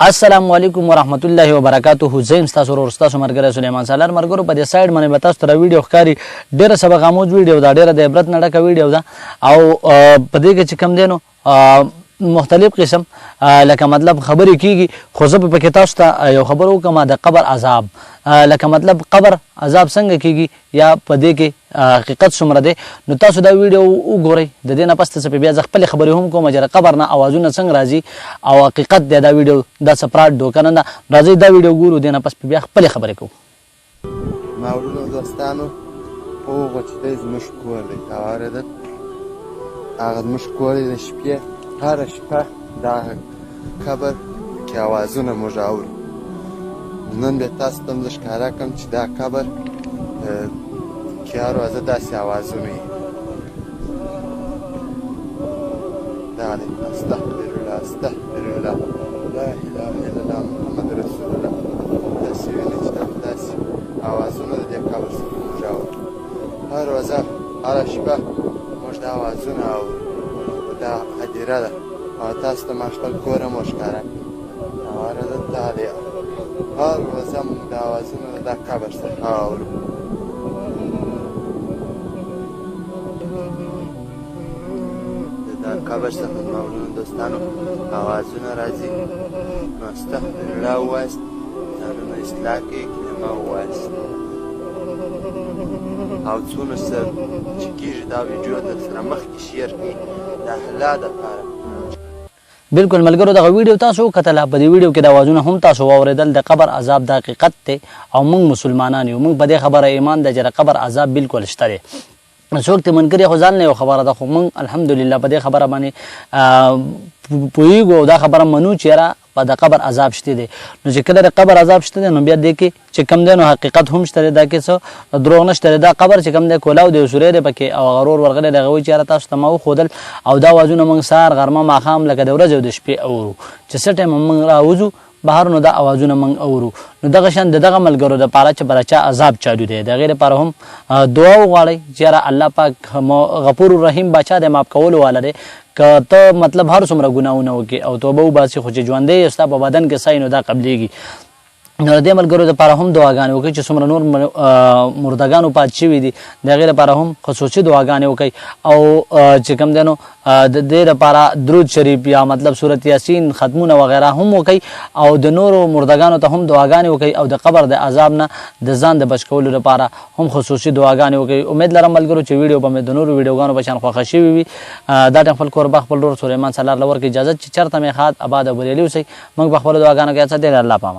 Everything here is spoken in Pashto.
السلام علیکم ورحمت الله وبرکاته. زه تاسو ورور تاسو مرګره سليمان سالار مرګرو په دې سایډ باندې به تاسو ته ویډیو ښکاری ډیره سبق آموز ویډیو دا ډیره د عبرت نه ډکه ویډیو ده او په دې کې چې کوم دی نو مختلف قسم لکه مطلب خبرې کیږي خو زه په کې تاسو ته یو خبر وکم د قبر عذاب لکه مطلب قبر عذاب څنګه کیږي یا په دې کې حقیقت څومره دی نو تاسو دا ویډیو وګورئ. د دې نه پس ته بیا ځ خپل خبرې هم کوم چې قبر نه اوازونه څنګه راځي او حقیقت دی دا ویډیو دا سپراټ دوکانه نه راځي دا ویډیو ګورو دې نه پس بیا خپل خبرې کوو. ماورونو دوستانو هغه چې دی زموږ کور دی اوریدل هغه زموږ کور دی د شپې هره شپه دا قبر کې اوازونه موږ اورو. نن بیا تاسو ته هم زه ښکاره کړم چې دا قبر کې هر ورځ داسې اوازونه وي. دا دی استغفرالله استغفرالله لا اله الا الله محمد رسول الله. داسې ویلي چې داسې اوازونه د دې قبر څخه موږ اورو. هر ورځ هره شپه موږ دا اوازونه اورو. دا هدیره ده او تاسو ته ما خپل کور هم ورښکاره کړم. اوریدل دا دی هر ورځ موږ دا اوازونه د دا قبر څخه اورو. د دا قبر څخه مولونو دوستانو اوازونه راځي نو استغفرالله ووایاست ځانونه اصلاح کړئ کلمه ووایاست او څونه څه چې کېږي دا ویډیو در سره مخکې شیر کړئ د الله دپاره. بالکل ملګرو دغه ویډیو تاسو وکتله. په دې ویډیو کې د اوازونه هم تاسو واورېدل. د قبر عذاب د حقیقت دی او موږ مسلمانان یو. موږ په دې خبره ایمان ده چې د قبر عذاب بالکل شته دی. څوک ته منکر خو ځان نه یو خبره ده خو موږ الحمدلله په دې خبره باندې پوهیږو او دا خبره منو چې یاره په د قبر عذاب شته دی. نو چې کله د قبر عذاب شته دی نو بیا دې کې چې کم دی نو حقیقت هم شته دی. دا کې څه دروغ نشته دی. دا قبر چې کم دی کولاو دی سوری دی پکې او غرور ورغلی دی. هغه وایي چې یاره تاسو ته ما وښودل او دا اوازونه موږ سهار غرمه ماښام لکه د ورځې او د شپې اورو چې څه ټایم موږ راوځو بهر نو دا اوازونه موږ اورو. نو دغه شان د دغه ملګرو دپاره چې پر چا عذاب چالو دی د هغې دپاره هم دعا وغواړئ چې یاره الله پاک غفور الرحیم باچا دی معاف کولو والا دی. که ته مطلب هر څومره ګناهونه وکړې او توبه وباسې خو چې ژوندی یې ستا په بدن کې سی نو دا قبلیږي. نو د دې ملګرو دپاره هم دعاګانې وکړئ چې څومره نور مردګان وفات شوي دي د هغې دپاره هم خصوصي دعاګانې وکړئ او چې کوم دی نو د دې دپاره درود شریف یا مطلب صورت یاسین ختمونه وغیره هم وکړئ او د نورو مردګانو ته هم دعاګانې وکړئ او د قبر د عذاب نه د ځان د بچ کولو لپاره هم خصوصي دعاګانې وکړئ. امید لرم ملګرو چې ویډیو به مې د نورو ویډیوګانو په شان خوښه شوي وي. دا ټایم خپل کوربه خپل ورور سلیمان سالار له ورکړئ اجازت چې چېرته مې ښاد اباد او بریالي اوسئ. موږ په خپلو دعاګانو کې هڅه دی الله پامان.